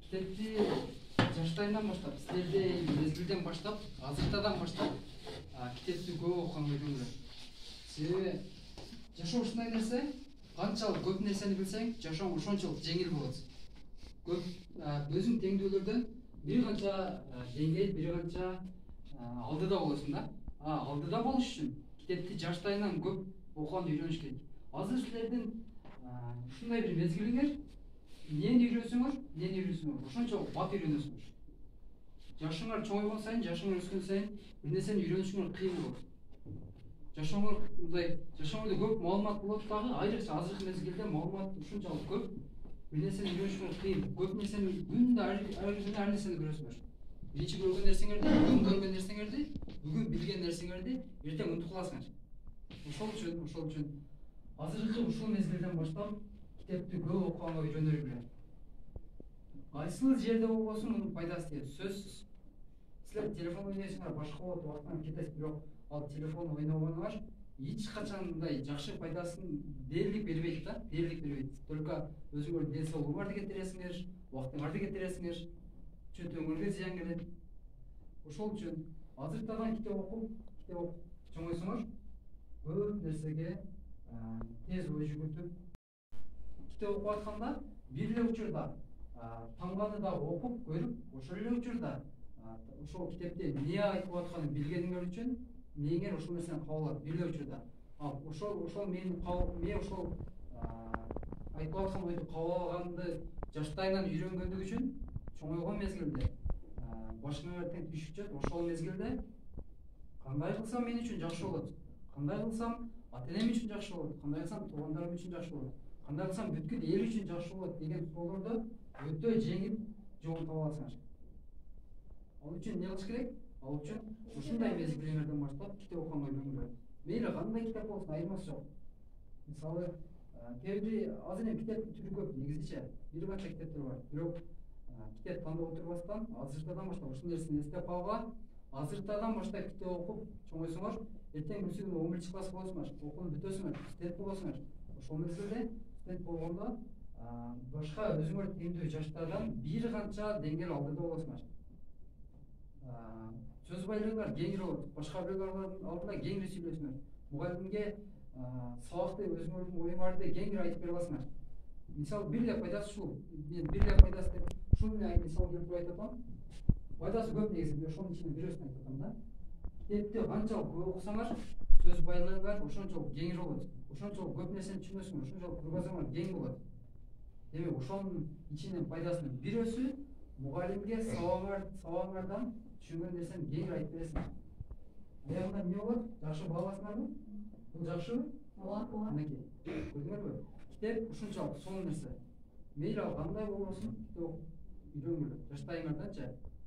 Китепти жаштайынан баштап, силерде мезгилден баштап, азыртадан баштап китепти көп окуганга үйрөнгүлөр. Себеби жашоо ушундай нерсе, канчалык көп нерсени билсең, жашооң ошончолук жеңил болот. Көп өзүң теңдүүлөрдөн бир канча деңгей, бир канча алдыда болосуң да. Алдыда болуш үчүн китепти жаштайынан көп окуганды үйрөнүш керек. Азыр силердин ушундай бир мезгилиңер, эмнени үйрөнсөңөр, ошончо бат үйрөнөсүңөр. Жашыңар чоңойгон сайын, жашыңар өскөн сайын бир нерсени үйрөнүшүңөр кыйын болот. Жашооңордо көп маалымат болот дагы, айрыкча азыркы мезгилде маалымат ушунчалык көп. Бир нерсени үйрөнүшүңөр кыйын. Көп нерсени күндө ар нерсени көрөсүңөр. Биринчи көргөн нерсеңерди, бүгүн билген нерсеңерди эртең унутуп каласыңар. Ошол үчүн азыркы ушул мезгилден баштап китепти көп окуганга үйрөнөлү. Кайсыл жерде болбосун мунун пайдасы тиет, сөзсүз. Силер телефон ойнойсуңар, башка болот, убактан кетесиз, бирок ал телефон ойногонуңар эч качандай жакшы пайдасын дээрлик бербейт да, Только өзүңөр ден соолугуңарды кетиресиңер, убактыңарды кетиресиңер, чөт өңүргө зыян келет. Ошол үчүн азыртадан китеп окуп чоңойсоңор, көп нерсеге тез ой жүгүртүп, китеп окуп атканда бир эле учурда тамганы да окуп көрүп, ошол эле учурда ошол китепте эмне айтып атканын билгениңер үчүн мээңер ошол нерсени кабыл алат бир эле учурда. Ошол мен ошол айтып аткан ойду кабыл алганды жаштайынан үйрөнгөндүгү үчүн чоңойгон мезгилде башыңа эртең түшүп жатат. Ошол мезгилде кандай кылсам мен үчүн жакшы болот, кандай кылсам ата энем үчүн жакшы болот, кандай кылсам туугандарым үчүн жакшы болот, кандай кылсам бүткүл эл үчүн жакшы болот деген суроолорду өтө жеңил жооп таба аласыңар. Ал үчүн эмне кылыш керек? Ал үчүн ушундай мезгилиңерден баштап китеп окуганга үйрөнгүлөр. Мейли кандай китеп болсун, айырмасы жок. Мисалы, азыр эми китеп түрү көп негизиче, бир канча китептер бар. Бирок китеп тандап отурбастан, азыртадан баштап ушул нерсени эстеп калууга, азыртадан баштап китеп окуп чоңойсоңор, эртең бүрсү күнү 11 класс болосуңар, окууну бүтөсүңөр, студент болосуңар. Ошол мезгилде студент болгондо башка өзүңөр теңдүү жаштардан бир канча деңгээл алдыда болосуңар. Сөз байлыгыңар кеңири болот, башка бирөөлөрдүн алдында кеңири сүйлөйсүңөр. Мугалимге сабакты өзүңөрдүн оюңарды кеңири айтып бере аласыңар. Мисалы, бир эле пайдасы ушул. Мен бир эле пайдасы деп ушул эле мисал келтирип айтып атам. Пайдасы көп негизи, ошонун ичинен бирөөсүн айтып атам да. Китепти канчалык көп окусаңар, сөз байлыгыңар ошончолук кеңири болот. Ошончолук көп нерсени түшүнөсүңөр, ошончолук кругозоруңар кең болот. Демек, ошонун ичинен пайдасынын бирөөсү мугалимге сабагыңардан түшүнгөн нерсени кеңири айтып бересиңер. Аягында эмне болот? Жакшы бааласыңарбы? Бул жакшыбы? Ооба. Мынакей. Көрдүңөрбү? Китеп ушунчалык сонун нерсе. Мейли ал кандай болбосун, китеп үйрөнгүлөр.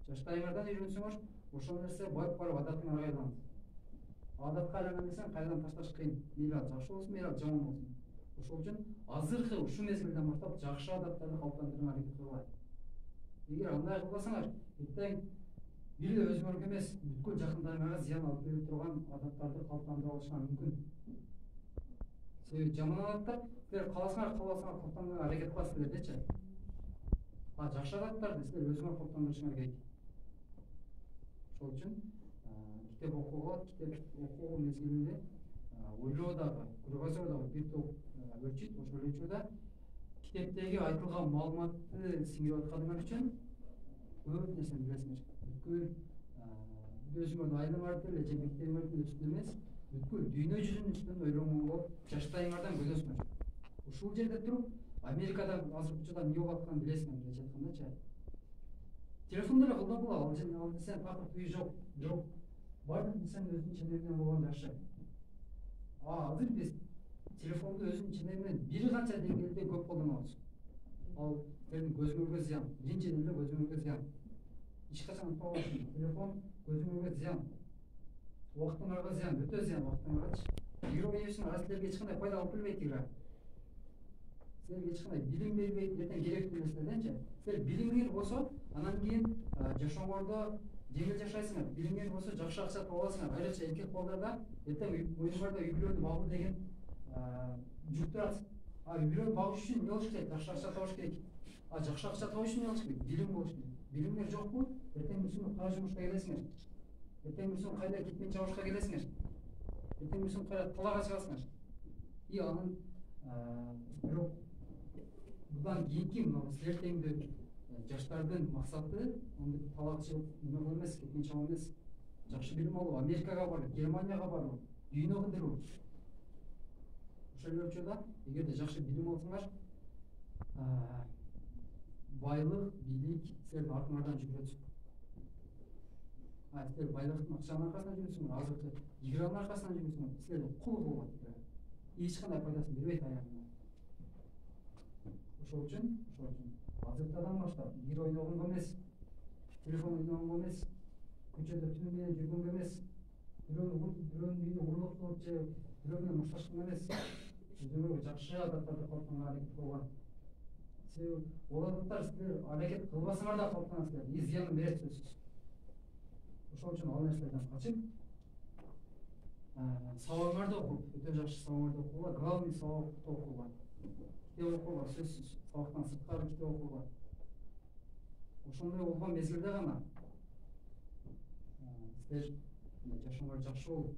Жаштайыңардан үйрөнсөңөр, ошол нерсе барып адатыңарга айланат. Адатка айланган нерсени кайрадан ташташ кыйын. Мейли ал жакшы болсун, мейли ал жаман болсун. Ошол үчүн азыркы ушул мезгилден баштап жакшы адаттарды калыптандырууга аракет кылгыла. Эгер андай кылбасаңар, эртең бир эле өзүңөргө эмес, бүткүл жакындарыңарга зыян алып келип турган адаттарды калыптандырып алышыңар мүмкүн. Себеби жаман адаттар силер кааласаңар калыптандырууга аракет кыласыздар дечи. Жакшы адаттарды силер өзүңөр калыптандырышыңар керек. Ошол үчүн китеп окуу мезгилинде ойлоо дагы, кругозор дагы бир топ өлчүт. Ошол учурда китептеги айтылган маалыматты сиңирип атканыңар үчүн көп нерсени билесиңер. Бүткүл өзүңөрдүн айлаңарды эле же мектебиңердин үстүндө эмес, бүткүл дүйнө жүзүнүн үстүндө ойлонгон болуп, жаштайыңардан көрөсүңөр. Ушул жерде туруп, Америкада азыркы учурда эмне болуп атканын билесиңер, мындайча айткандачы. Телефонду эле колдонуп ал нерсенин такыр туйу жок. Бирок баардык нерсенин өзүнүн ченеминен болгону жакшы. Азыр биз телефонду өзүнүн ченеминен бир канча деңгээлде көп колдонобуз. Ал силердин көзүңөргө зыян, биринчиден эле көзүңөргө зыян. Эч качан унутпагыла, телефон көзүңөргө зыян, убактыңарга зыян, өтө зыян убактыңаргачы. Игра ойнойсуңар, силерге эч кандай пайда алып келбейт игра. Силерге эч кандай билим бербейт, эртең керектүү нерселерденчи. Силер билимиңер болсо, анан кийин жашооңордо жеңил жашайсыңар. Билимиңер болсо, жакшы акча таба аласыңар. Айрыкча эркек балдарда эртең оюңарда үй бүлөнү багуу деген жүк турат. Үй бүлөнү багыш үчүн эмне болуш керек? Жакшы акча табыш керек. Жакшы акча табыш үчүн алыш керек, билим болуш керек. Билимдер жокпу? Эртең бүрсүн кара жумушка келесиңер. Эртең бүрсүн кайда кетмен чабышка келесиңер. Эртең бүрсүн кайда талага чыгасыңар. И анын бирок будан кийинки мына силер теңдүү жаштардын максаты андай талак чыгып неме эмес, кетмен чабуу эмес. Жакшы билим алуу, Америкага барып, Германияга барып, дүйнө кыдыруу. Ошол учурда эгерде жакшы билим алсаңар, байлык, бийлик силердин артыңардан жүрөт. Силер байлыктын акчанын аркасынан жүрөсүңөр, азыркы игранын аркасынан жүрөсүңөр. Силерде кул болот. Эч кандай пайдасын бербейт аягында. Ошол үчүн азыркыдан баштап бир ойногонго эмес, телефон ойногонго эмес, көчөдө түнү менен жүргөнгө эмес, бирөөнүн үйүнө урлук же бирөө менен мушташканга эмес, өзүңөргө жакшы адаттарды калыптанганга аракет кылган. Себеби ол адаттар силер аракет кылбасаңар да калыптанасыздар, зыянын берет сөзсүз. Ошол үчүн ал нерселерден качып, сабагыңарды окуп, өтө жакшы сабагыңарды окууга, главный сабакты окууга, китеп окууга, сөзсүз, сабактан сырткары китеп окууга. Ошондой болгон мезгилде гана силер жашооңор жакшы болуп,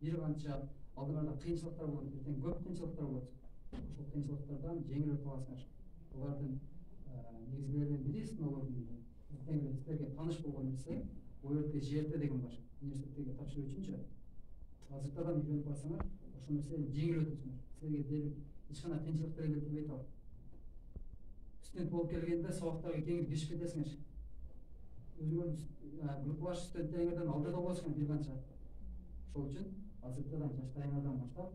бир канча алдыңарда кыйынчылыктар болот, эртең көп кыйынчылыктар болот. Ошол кыйынчылыктардан жеңил өтүп аласыңар. Булардын негизгилеринин бири сыноолордун эртең эле силерге тааныш болгон нерсе ОРТ, ЖРТ деген бар. Университетке тапшыруу үчүнчү. Азыркыдан үйрөнүп барсаңар, ошол нерседен жеңил өтөсүңөр. Силерге дээрлик эч кандай кыйынчылыктар келтирбейт ал. Студент болуп келгенде сабактарга кеңири киришип кетесиңер. Өзүңөр группалаш студенттериңерден алдыда болосуңар бир канча. Ошол үчүн азыркыдан жаштарыңардан баштап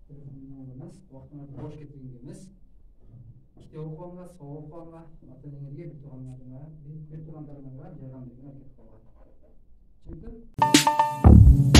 телефон ойногонго эмес, убактыңарды бош кетиргенге эмес, китеп окуганга, сабак окуганга, ата-энеңерге, бир туугандарыңарга жардам берүүгө аракет кылгыла. Түшүндү?